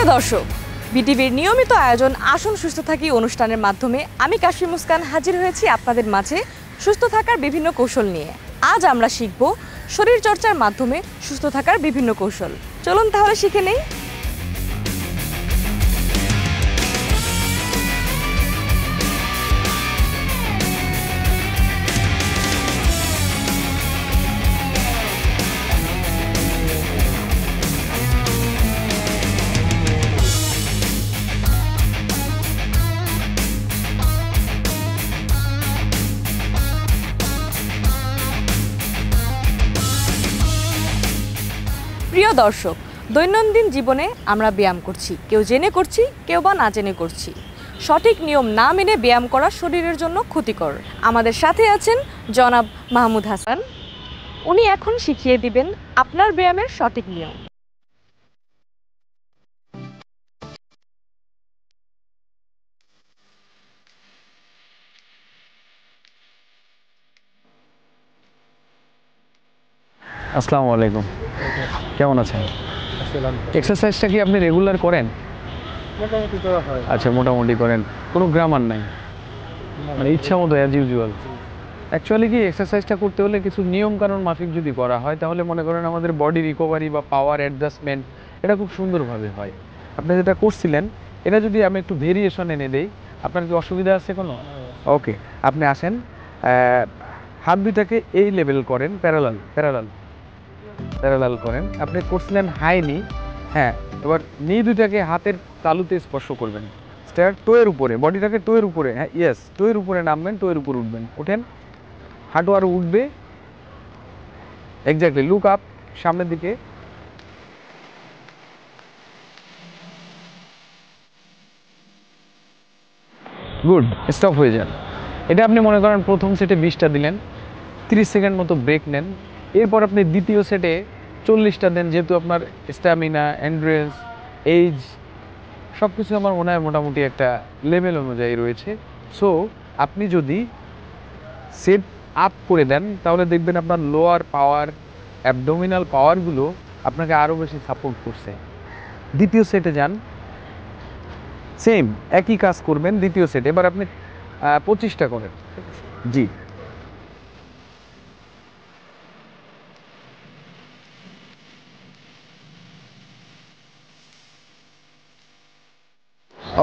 প্রিয় দর্শক, বিটিভির নিয়মিত আয়োজন আসুন সুস্থ থাকি অনুষ্ঠানের মাধ্যমে আমি কাশফি মুস্কান হাজির হয়েছি আপনাদের মাঝে সুস্থ থাকার বিভিন্ন কৌশল নিয়ে। আজ আমরা শিখব শরীর চর্চার মাধ্যমে সুস্থ থাকার বিভিন্ন কৌশল। চলুন তাহলে শিখে নেই। প্রিয় দর্শক, দৈনন্দিন জীবনে আমরা ব্যায়াম করছি, কেউ জেনে করছি, কেউ বা না জেনে করছি। সঠিক নিয়ম না মেনে ব্যায়াম করা শরীরের জন্য ক্ষতিকর। আমাদের সাথে আছেন জনাব মাহমুদ হাসান। উনি এখন শিখিয়ে দিবেন আপনার ব্যায়ামের সঠিক নিয়ম। আসসালামু আলাইকুম, কেমন আছেন? এক্সারসাইজটা কি আপনি রেগুলার করেন? মোটামুটি করা হয়। আচ্ছা, মোটামুটি করেন, কোনো গ্রামার নাই, মানে ইচ্ছা মতো অ্যাজ ইউজুয়াল। অ্যাকচুয়ালি কি এক্সারসাইজটা করতে হলে কিছু নিয়ম কানুন মাফিক যদি করা হয় তাহলে মনে করেন আমাদের বডি রিকভারি বা পাওয়ার অ্যাডজাস্টমেন্ট এটা খুব সুন্দরভাবে হয়। আপনি যেটা করছিলেন এটা যদি আমি একটু ভেরিয়েশন এনে দেই, আপনার কি অসুবিধা আছে কোনো? ওকে, আপনি আসেন, হাত দুইটাকে এই লেভেল করেন, প্যারালাল প্যারালাল প্যারালাল করেন। আপনি করছিলেন হাই নি, হ্যাঁ, এবার নি দুইটাকে হাতের তালুতে স্পর্শ করবেন, স্টার টোয়ের উপরে, বডিটাকে টোয়ের উপরে, হ্যাঁ ইয়েস, টোয়ের উপরে নামবেন, টোয়ের উপর উঠবেন, ওঠেন, হাঁটু আরও উঠবে, এক্স্যাক্টলি, লুক আপ সামনের দিকে, গুড, স্টপ হয়ে যান। এটা আপনি মনে করেন প্রথম সেটে 20টা দিলেন, 30 সেকেন্ড মতো ব্রেক নেন, এরপর আপনি দ্বিতীয় সেটে 40টা দেন, যেহেতু আপনার স্ট্যামিনা, এন্ডুরেন্স, এজ সব কিছু আমার মনে হয় মোটামুটি একটা লেভেল অনুযায়ী রয়েছে। সো আপনি যদি সেট আপ করে দেন তাহলে দেখবেন আপনার লোয়ার পাওয়ার, অ্যাবডোমিনাল পাওয়ারগুলো আপনাকে আরও বেশি সাপোর্ট করছে। দ্বিতীয় সেটে যান, সেম একই কাজ করবেন দ্বিতীয় সেট। এবার আপনি 25টা করেন, জি।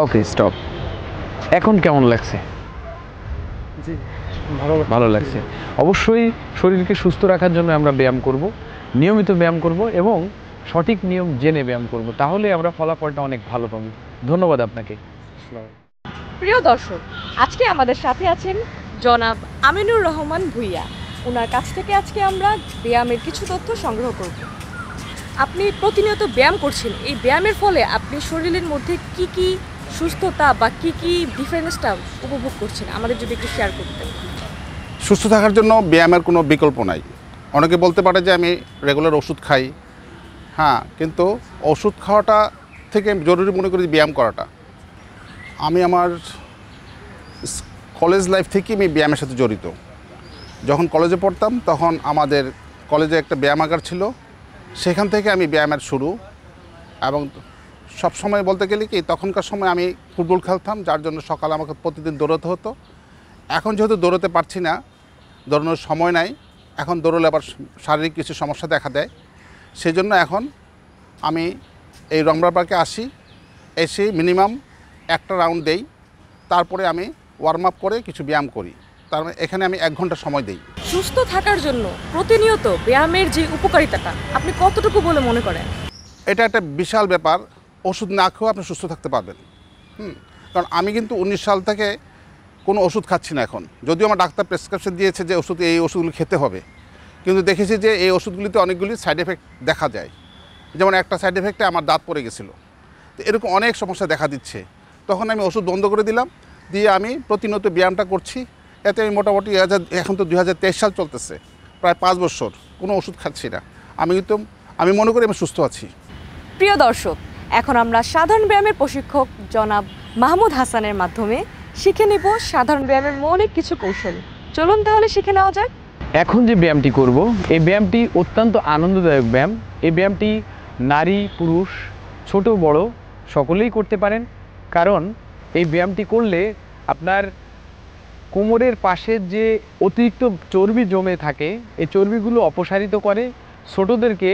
ওকে, স্টপ। এখন কেমন লাগছে? জি, ভালো লাগছে। অবশ্যই শরীরকে সুস্থ রাখার জন্য আমরা ব্যায়াম করব, নিয়মিত ব্যায়াম করব এবং সঠিক নিয়ম জেনে ব্যায়াম করব, তাহলে আমরা ফলাফলটা অনেক ভালো পাবো। ধন্যবাদ আপনাকে। প্রিয় দর্শক, আজকে আমাদের সাথে আছেন জনাব আমিনুর রহমান ভুইয়া। ওনার কাছ থেকে আজকে আমরা ব্যায়ামের কিছু তথ্য সংগ্রহ করব। আপনি প্রতিনিয়ত ব্যায়াম করছেন, এই ব্যায়ামের ফলে আপনি শরীরের মধ্যে কি কি সুস্থতা বা কি কি ডিফারেন্সটা উপভোগ করছেন, আমাদের যদি একটু শেয়ার করতেন। সুস্থ থাকার জন্য ব্যায়ামের কোনো বিকল্প নাই। অনেকে বলতে পারে যে আমি রেগুলার ওষুধ খাই, হ্যাঁ, কিন্তু ওষুধ খাওয়াটা থেকে জরুরি মনে করি ব্যায়াম করাটা। আমি আমার কলেজ লাইফ থেকে আমি ব্যায়ামের সাথে জড়িত। যখন কলেজে পড়তাম তখন আমাদের কলেজে একটা ব্যায়ামাগার ছিল, সেখান থেকে আমি ব্যায়ামের শুরু। এবং সব সময় বলতে গেলে কি তখনকার সময় আমি ফুটবল খেলতাম, যার জন্য সকালে আমাকে প্রতিদিন দৌড়াতে হতো। এখন যেহেতু দৌড়াতে পারছি না, দৌড়ানোর সময় নাই, এখন দৌড়লে আবার শারীরিক কিছু সমস্যা দেখা দেয়, সেই জন্য এখন আমি এই রমনা পার্কে আসি, এসে মিনিমাম একটা রাউন্ড দেই, তারপরে আমি ওয়ার্ম আপ করে কিছু ব্যায়াম করি। তার মানে এখানে আমি 1 ঘন্টা সময় দিই। সুস্থ থাকার জন্য প্রতিনিয়ত ব্যায়ামের যে উপকারিতাটা আপনি কতটুকু বলে মনে করেন? এটা একটা বিশাল ব্যাপার। ওষুধ না খেয়েও আপনি সুস্থ থাকতে পারবেন। কারণ আমি কিন্তু 19 সাল থেকে কোনো ওষুধ খাচ্ছি না এখন, যদিও আমার ডাক্তার প্রেসক্রিপশন দিয়েছে যে ওষুধ, এই ওষুধগুলো খেতে হবে, কিন্তু দেখেছি যে এই ওষুধগুলিতে অনেকগুলি সাইড এফেক্ট দেখা যায়। যেমন একটা সাইড এফেক্টে আমার দাঁত পড়ে গেছিলো, তো এরকম অনেক সমস্যা দেখা দিচ্ছে। তখন আমি ওষুধ বন্ধ করে দিলাম, দিয়ে আমি প্রতিনিয়ত ব্যায়ামটা করছি। এতে আমি মোটামুটি এখন তো 2023 সাল চলতেছে, প্রায় 5 বছর কোনো ওষুধ খাচ্ছি না। আমি মনে করি আমি সুস্থ আছি। প্রিয় দর্শক, এখন আমরা সাধারণ ব্যায়ামের প্রশিক্ষক জনাব মাহমুদ হাসানের মাধ্যমে শিখে নেব সাধারণ ব্যায়ামের মৌলিক কিছু কৌশল। চলুন তাহলে শিখে নেওয়া যাক। এখন যে ব্যায়ামটি করব, এই ব্যায়ামটি অত্যন্ত আনন্দদায়ক ব্যায়াম। এই ব্যায়ামটি নারী পুরুষ ছোট বড় সকলেই করতে পারেন, কারণ এই ব্যায়ামটি করলে আপনার কোমরের পাশের যে অতিরিক্ত চর্বি জমে থাকে এই চর্বিগুলো অপসারিত করে, ছোটদেরকে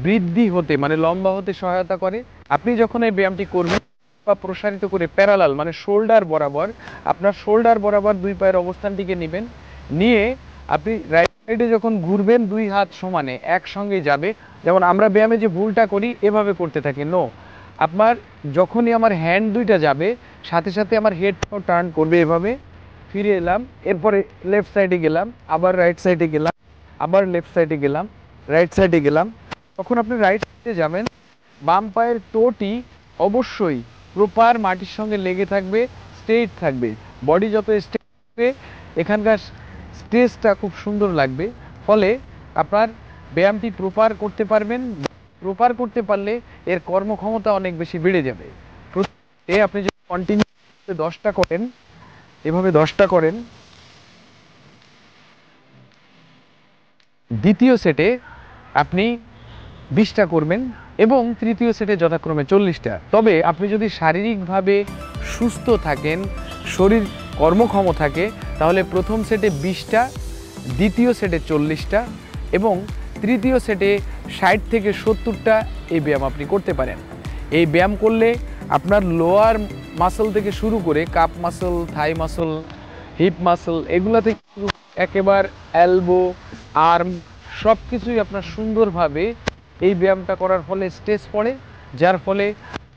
বৃদ্ধি হতে মানে লম্বা হতে সহায়তা করে। আপনি যখন এই ব্যায়ামটি করবেন বা প্রসারিত করে প্যারালাল মানে শোল্ডার বরাবর, আপনার শোল্ডার বরাবর দুই পায়ের অবস্থানটিকে নেবেন, নিয়ে আপনি রাইট সাইডে যখন ঘুরবেন দুই হাত সমানে একসঙ্গে যাবে। যেমন আমরা ব্যায়ামে যে ভুলটা করি এভাবে করতে থাকি, নো, আপনার যখনই আমার হ্যান্ড দুইটা যাবে সাথে সাথে আমার হেডটাও টার্ন করবে এভাবে, ফিরে এলাম, এরপরে লেফট সাইডে গেলাম, আবার রাইট সাইডে গেলাম, আবার লেফট সাইডে গেলাম, রাইট সাইডে গেলাম। তখন আপনি রাইট সাইডে যাবেন, বাম পায়ের টোটি অবশ্যই প্রপার মাটির সঙ্গে লেগে থাকবে, স্ট্রেট থাকবে। বডি যত স্ট্রেট থাকবে এখানকার স্ট্রেসটা খুব সুন্দর লাগবে, ফলে আপনার ব্যায়ামটি প্রপার করতে পারবেন। প্রপার করতে পারলে এর কর্মক্ষমতা অনেক বেশি বেড়ে যাবে। প্রত্যেকে আপনি যদি কন্টিনিউ 10টা করেন, এভাবে 10টা করেন, দ্বিতীয় সেটে আপনি 20টা করবেন এবং তৃতীয় সেটে যথাক্রমে 40টা। তবে আপনি যদি শারীরিকভাবে সুস্থ থাকেন, শরীর কর্মক্ষম থাকে, তাহলে প্রথম সেটে 20টা, দ্বিতীয় সেটে 40টা এবং তৃতীয় সেটে 60 থেকে 70টা এই ব্যায়াম আপনি করতে পারেন। এই ব্যায়াম করলে আপনার লোয়ার মাসল থেকে শুরু করে কাপ মাসল, থাই মাসল, হিপ মাসল, এগুলা থেকে একেবারে এলবো, আর্ম সব কিছুই আপনার সুন্দরভাবে এই ব্যায়ামটা করার ফলে স্ট্রেস পড়ে, যার ফলে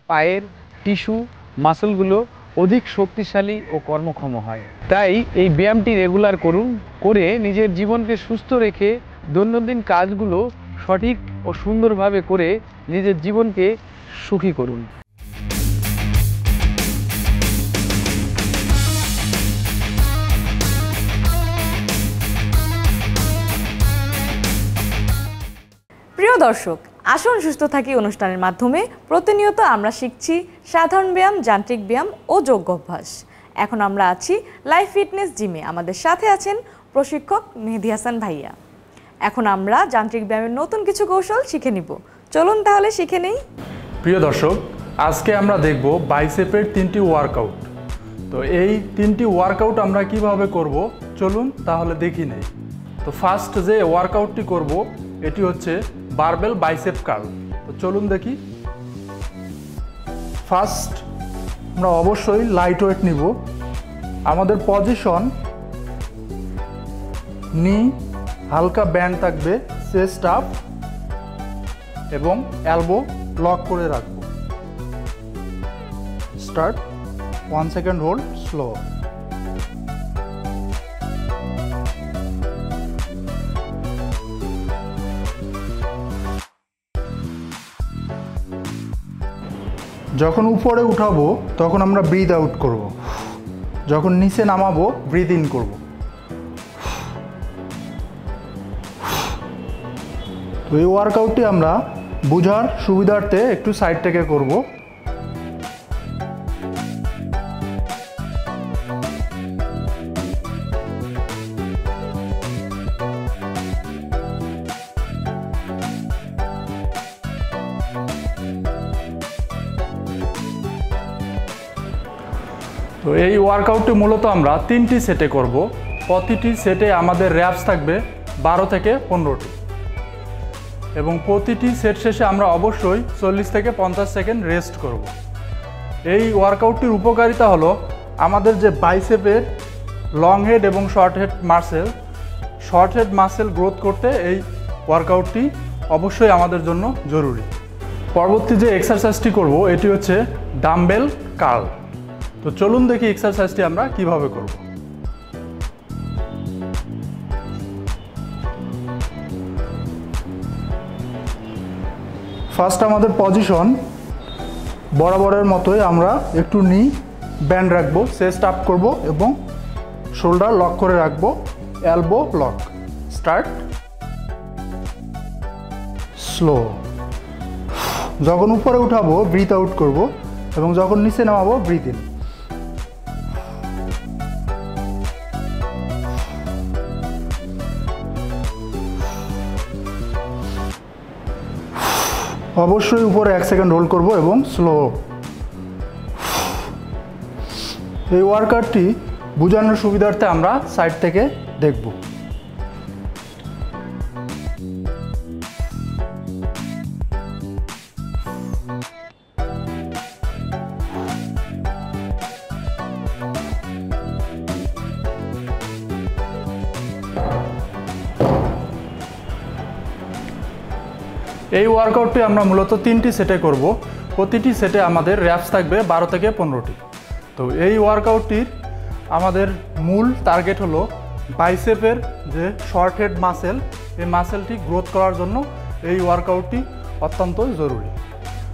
পায়ের টিস্যু মাসলগুলো অধিক শক্তিশালী ও কর্মক্ষম হয়। তাই এই ব্যায়ামটি রেগুলার করুন, করে নিজের জীবনকে সুস্থ রেখে দৈনন্দিন কাজগুলো সঠিক ও সুন্দরভাবে করে নিজের জীবনকে সুখী করুন। প্রিয় দর্শক, আসুন সুস্থ থাকি অনুষ্ঠানের মাধ্যমে প্রতিনিয়ত আমরা শিখছি সাধারণ ব্যায়াম, যান্ত্রিক ব্যায়াম ও যোগ অভ্যাস। এখন আমরা আছি লাইফ ফিটনেস জিমে, আমাদের সাথে আছেন প্রশিক্ষক মেহেদী হাসান ভাইয়া। এখন আমরা যান্ত্রিক ব্যায়ামের নতুন কিছু কৌশল শিখে নিব, চলুন তাহলে শিখে নেই। প্রিয় দর্শক, আজকে আমরা দেখব বাইসেপের 3টি ওয়ার্কআউট। তো এই 3টি ওয়ার্কআউট আমরা কিভাবে করব, চলুন তাহলে দেখি নেই। তো ফার্স্ট যে ওয়ার্কআউটটি করব এটি হচ্ছে বারবেল বাইসেপ কার্ল। তো চলুন দেখি। ফার্স্ট আমরা অবশ্যই লাইট ওয়েট নিব। আমাদের পজিশন নি হালকা ব্যান্ড থাকবে, চেস্ট আপ এবং এলবো লক করে রাখবো। Start, 1 second hold, slow. যখন উপরে উঠাবো তখন আমরা ব্রিথ আউট করব, যখন নিচে নামাবো ব্রিথ ইন করব। তো এই ওয়ার্কআউটটি আমরা বোঝার সুবিধার্থে একটু সাইড থেকে করব। তো এই ওয়ার্কআউটটি মূলত আমরা 3টি সেটে করব। প্রতিটি সেটে আমাদের র্যাপস থাকবে 12 থেকে 15টি এবং প্রতিটি সেট শেষে আমরা অবশ্যই 40 থেকে 50 সেকেন্ড রেস্ট করব। এই ওয়ার্কআউটটির উপকারিতা হলো আমাদের যে বাইসেপের লং হেড এবং শর্ট হেড মাসেল গ্রোথ করতে এই ওয়ার্কআউটটি অবশ্যই আমাদের জন্য জরুরি। পরবর্তী যে এক্সারসাইজটি করব এটি হচ্ছে ডাম্বেল কার্ল। তো চলুন দেখি এক্সারসাইজটি আমরা কিভাবে করব। ফার্স্ট আমাদের পজিশন বরাবরের মতোই আমরা একটু নি ব্যান্ড রাখবো, চেস্ট আপ করব এবং শোল্ডার লক করে রাখবো, এলবো লক। Start, slow. যখন উপরে উঠাবো ব্রিথ আউট করব এবং যখন নিচে নামাবো ব্রিথ ইন। অবশ্যই উপরে 1 সেকেন্ড হোল্ড করব এবং স্লো এই ওয়ার্কআউটটি বোঝানোর সুবিধার্থে আমরা সাইড থেকে দেখব। এই ওয়ার্কআউটটি আমরা মূলত 3টি সেটে করব। প্রতিটি সেটে আমাদের র্যাপস থাকবে 12 থেকে 15টি। তো এই ওয়ার্কআউটটির আমাদের মূল টার্গেট হলো বাইসেপের যে শর্ট হেড মাসেল, এই মাসেলটি গ্রোথ করার জন্য এই ওয়ার্কআউটটি অত্যন্ত জরুরি।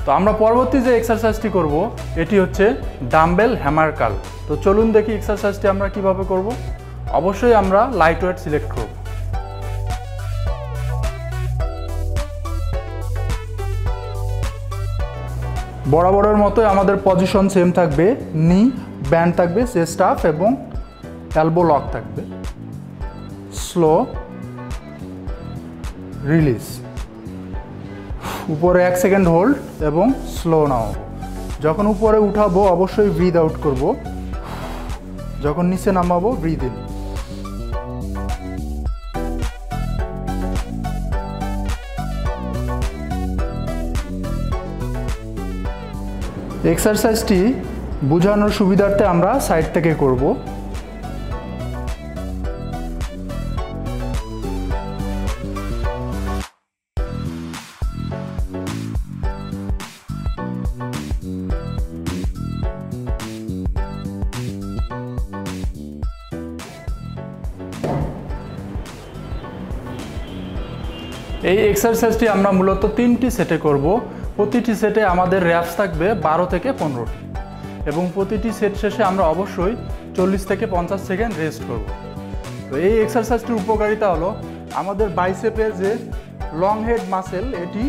তো আমরা পরবর্তী যে এক্সারসাইজটি করব এটি হচ্ছে ডাম্বেল হ্যামার কার্ল। তো চলুন দেখি এক্সারসাইজটি আমরা কিভাবে করব। অবশ্যই আমরা লাইট ওয়েট সিলেক্ট করব। বরাবরের মতোই আমাদের পজিশন সেম থাকবে, নি ব্যান্ড থাকবে, চেস্ট আপ এবং এলবো লক থাকবে। স্লো রিলিজ, উপরে 1 সেকেন্ড হোল্ড এবং স্লো নামাবো। যখন উপরে উঠাবো অবশ্যই ব্রিথ আউট করব, যখন নিচে নামাবো ব্রিথ ইন। এক্সারসাইজটি বোঝানোর সুবিধার্থে আমরা সাইড থেকে করব। এই এক্সারসাইজটি আমরা মূলত 3টি সেটে করব। প্রতিটি সেটে আমাদের র্যাপস থাকবে 12 থেকে 15টি এবং প্রতিটি সেট শেষে আমরা অবশ্যই 40 থেকে 50 সেকেন্ড রেস্ট করব। তো এই এক্সারসাইজটির উপকারিতা হলো আমাদের বাইসেপের যে লং হেড মাসেল এটি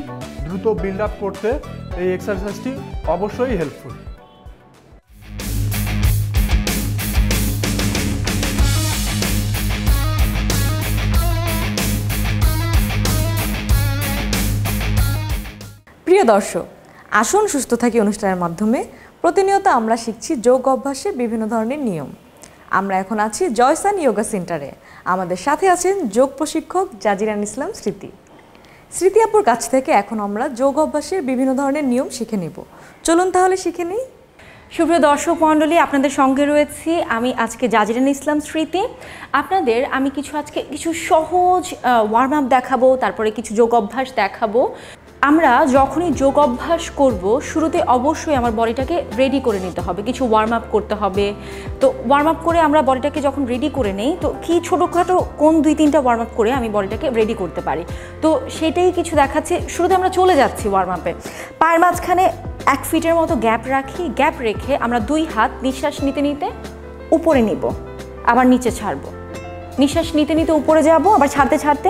দ্রুত বিল্ড আপ করতে এই এক্সারসাইজটি অবশ্যই হেল্পফুল। প্রিয় দর্শক, আসুন সুস্থ থাকি অনুষ্ঠানের মাধ্যমে প্রতিনিয়ত আমরা শিখছি যোগ অভ্যাসের বিভিন্ন ধরনের নিয়ম। আমরা এখন আছি জয়সান যোগা সেন্টারে। আমাদের সাথে আছেন যোগ প্রশিক্ষক জাজিরান ইসলাম স্মৃতি। স্মৃতি আপুর কাছ থেকে এখন আমরা যোগ অভ্যাসের বিভিন্ন ধরনের নিয়ম শিখে নেব। চলুন তাহলে শিখে নিই। সুপ্রিয় দর্শক মণ্ডলী, আপনাদের সঙ্গে রয়েছি আমি আজকে জাজিরান ইসলাম স্মৃতি। আপনাদের আমি আজকে কিছু সহজ ওয়ার্ম আপ দেখাবো, তারপরে কিছু যোগ অভ্যাস দেখাবো। আমরা যখনই যোগ অভ্যাস করব শুরুতে অবশ্যই আমার বডিটাকে রেডি করে নিতে হবে, কিছু ওয়ার্ম আপ করতে হবে। তো ওয়ার্ম আপ করে আমরা বডিটাকে যখন রেডি করে নেই, তো কি ছোটোখাটো কোন 2-3টা ওয়ার্ম আপ করে আমি বডিটাকে রেডি করতে পারি, তো সেটাই কিছু দেখাচ্ছি। শুরুতে আমরা চলে যাচ্ছি ওয়ার্ম আপে। পায়ের মাঝখানে 1 ফিটের মতো গ্যাপ রাখি। গ্যাপ রেখে আমরা 2 হাত নিঃশ্বাস নিতে নিতে উপরে নিব, আবার নিচে ছাড়বো। নিঃশ্বাস নিতে নিতে উপরে যাব, আবার ছাড়তে ছাড়তে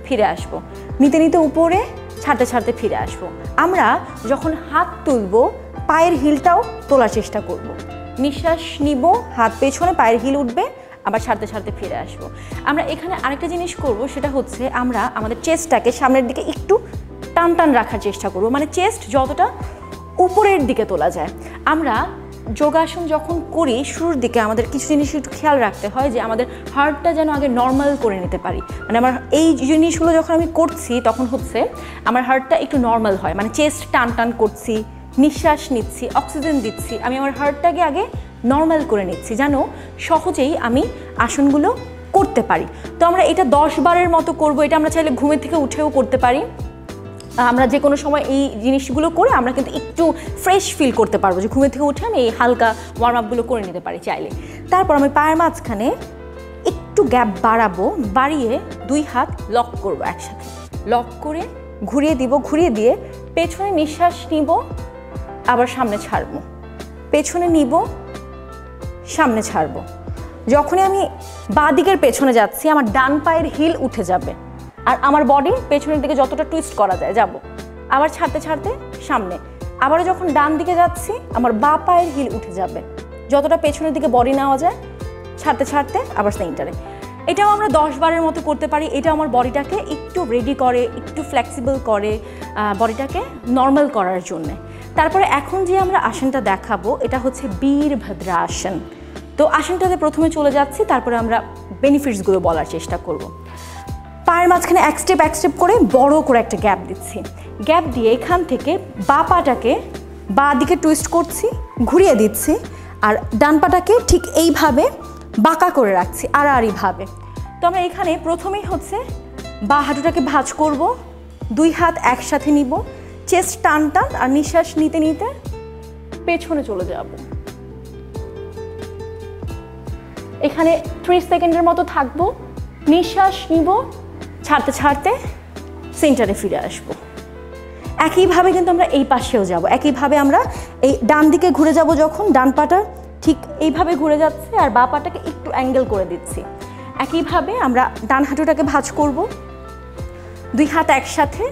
ফিরে আসবো। নিতে নিতে উপরে, ছাড়তে ছাড়তে ফিরে আসবো। আমরা যখন হাত তুলব পায়ের হিলটাও তোলার চেষ্টা করব। নিঃশ্বাস নিব, হাত পেছনে, পায়ের হিল উঠবে, আবার ছাড়তে ছাড়তে ফিরে আসবো। আমরা এখানে আরেকটা জিনিস করব, সেটা হচ্ছে আমরা আমাদের চেস্টটাকে সামনের দিকে একটু টান টান রাখার চেষ্টা করব, মানে চেস্ট যতটা উপরের দিকে তোলা যায়। আমরা যোগাসন যখন করি শুরুর দিকে আমাদের কিছু জিনিস একটু খেয়াল রাখতে হয়, যে আমাদের হার্টটা যেন আগে নর্মাল করে নিতে পারি। মানে আমার এই জিনিসগুলো যখন আমি করছি তখন হচ্ছে আমার হার্টটা একটু নর্মাল হয়, মানে চেস্ট টান টান করছি, নিঃশ্বাস নিচ্ছি, অক্সিজেন দিচ্ছি, আমি আমার হার্টটাকে আগে নর্মাল করে নিচ্ছি যেন সহজেই আমি আসনগুলো করতে পারি। তো আমরা এটা 10 বারের মতো করব। এটা আমরা চাইলে ঘুমের থেকে উঠেও করতে পারি। আমরা যে কোনো সময় এই জিনিসগুলো করে আমরা কিন্তু একটু ফ্রেশ ফিল করতে পারবো, যে ঘুমের থেকে উঠে আমি এই হালকা ওয়ার্ম আপগুলো করে নিতে পারি চাইলে। তারপর আমি পায়ের মাঝখানে একটু গ্যাপ বাড়াবো, বাড়িয়ে 2 হাত লক করবো একসাথে। লক করে ঘুরিয়ে দিব, ঘুরিয়ে দিয়ে পেছনে নিঃশ্বাস নিব, আবার সামনে ছাড়বো, পেছনে নিব, সামনে ছাড়বো। যখনই আমি বাঁ দিকের পেছনে যাচ্ছি আমার ডান পায়ের হিল উঠে যাবে, আর আমার বডি পেছনের দিকে যতটা টুইস্ট করা যায় যাব। আবার ছাড়তে ছাড়তে সামনে, আবারও যখন ডান দিকে যাচ্ছি আমার বাঁ পায়ের হিল উঠে যাবে, যতটা পেছনের দিকে বডি নেওয়া যায়, ছাড়তে ছাড়তে আবার সেন্টারে। এটাও আমরা 10 বারের মতো করতে পারি। এটা আমার বডিটাকে একটু রেডি করে, একটু ফ্লেক্সিবল করে, বডিটাকে নর্মাল করার জন্যে। তারপরে এখন যে আমরা আসনটা দেখাবো এটা হচ্ছে বীরভদ্রাসন। তো আসনটাতে প্রথমে চলে যাচ্ছি, তারপরে আমরা বেনিফিটসগুলো বলার চেষ্টা করব। পায়ের মাঝখানে এক স্টেপ করে বড় করে একটা গ্যাপ দিচ্ছি। গ্যাপ দিয়ে এখান থেকে বাঁ পাটাকে বাঁ দিকে টুইস্ট করছি, ঘুরিয়ে দিচ্ছি, আর ডান পাটাকে ঠিক এইভাবে বাঁকা করে রাখছি আড়াআড়িভাবে। তো আমরা এখানে প্রথমেই হচ্ছে বাঁ হাঁটুটাকে ভাঁজ করব, 2 হাত একসাথে নিব, চেস্ট টান টান, আর নিঃশ্বাস নিতে নিতে পেছনে চলে যাব। এখানে 30 সেকেন্ডের মতো থাকবো, নিঃশ্বাস নিব, ছাড়তে ছাড়তে সেন্টারে ফিরে আসব। একইভাবে কিন্তু আমরা এই পাশেও যাব, একইভাবে আমরা এই ডান দিকে ঘুরে যাব, যখন ডান পাটা ঠিক এইভাবে ঘুরে যাচ্ছে আর বাঁ পাটাকে একটু অ্যাঙ্গেল করে দিচ্ছি। একইভাবে আমরা ডান হাঁটুটাকে ভাঁজ করব, 2 হাত একসাথে,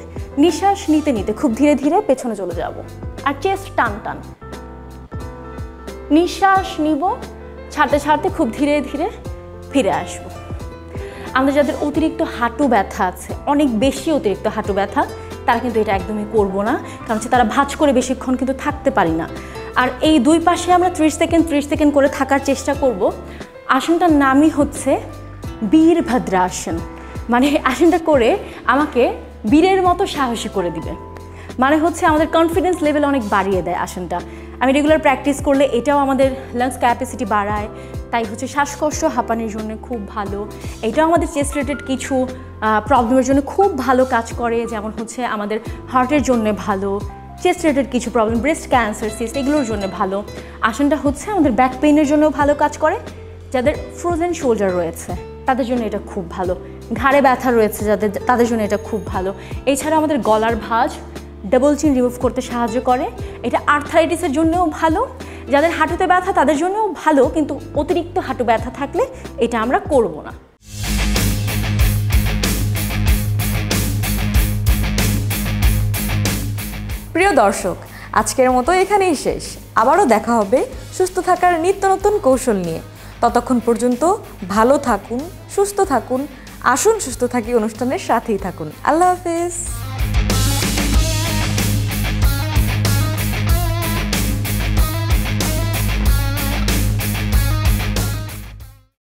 নিঃশ্বাস নিতে নিতে খুব ধীরে ধীরে পেছনে চলে যাব, আর চেস্ট টান টান, নিঃশ্বাস নিব, ছাড়তে ছাড়তে খুব ধীরে ধীরে ফিরে আসব। আমাদের যাদের অতিরিক্ত হাঁটু ব্যথা আছে, অনেক বেশি অতিরিক্ত হাঁটু ব্যথা, তারা কিন্তু এটা একদমই করব না, কারণ হচ্ছে তারা ভাঁজ করে বেশিক্ষণ কিন্তু থাকতে পারি না। আর এই 2 পাশে আমরা 30 সেকেন্ড করে থাকার চেষ্টা করব। আসনটার নামই হচ্ছে বীরভদ্রাসন, মানে আসনটা করে আমাকে বীরের মতো সাহসী করে দিবে, মানে হচ্ছে আমাদের কনফিডেন্স লেভেল অনেক বাড়িয়ে দেয় আসনটা। আমি রেগুলার প্র্যাকটিস করলে এটাও আমাদের লাংস ক্যাপাসিটি বাড়ায়, তাই হচ্ছে শ্বাসকষ্ট হাঁপানির জন্য খুব ভালো। এটাও আমাদের চেস্ট রিলেটেড কিছু প্রবলেমের জন্য খুব ভালো কাজ করে, যেমন হচ্ছে আমাদের হার্টের জন্য ভালো, চেস্ট রিলেটেড কিছু প্রবলেম, ব্রেস্ট ক্যান্সার, সিস্ট, এগুলোর জন্য ভালো। আসনটা হচ্ছে আমাদের ব্যাক পেইনের জন্য ভালো কাজ করে, যাদের ফ্রোজেন শোল্ডার রয়েছে তাদের জন্য এটা খুব ভালো, ঘাড়ে ব্যথা রয়েছে যাদের, তাদের জন্য এটা খুব ভালো। এছাড়া আমাদের গলার ভাঁজ, ডাবল চিন রিমুভ করতে সাহায্য করে। এটা আর্থারাইটিসের জন্যও ভালো, যাদের হাঁটুতে ব্যথা তাদের জন্যও ভালো, কিন্তু অতিরিক্ত হাঁটু ব্যথা থাকলে এটা আমরা করব না। প্রিয় দর্শক, আজকের মতো এখানেই শেষ। আবারও দেখা হবে সুস্থ থাকার নিত্য নতুন কৌশল নিয়ে। ততক্ষণ পর্যন্ত ভালো থাকুন, সুস্থ থাকুন, আসুন সুস্থ থাকি অনুষ্ঠানের সাথেই থাকুন। আল্লাহ হাফেজ।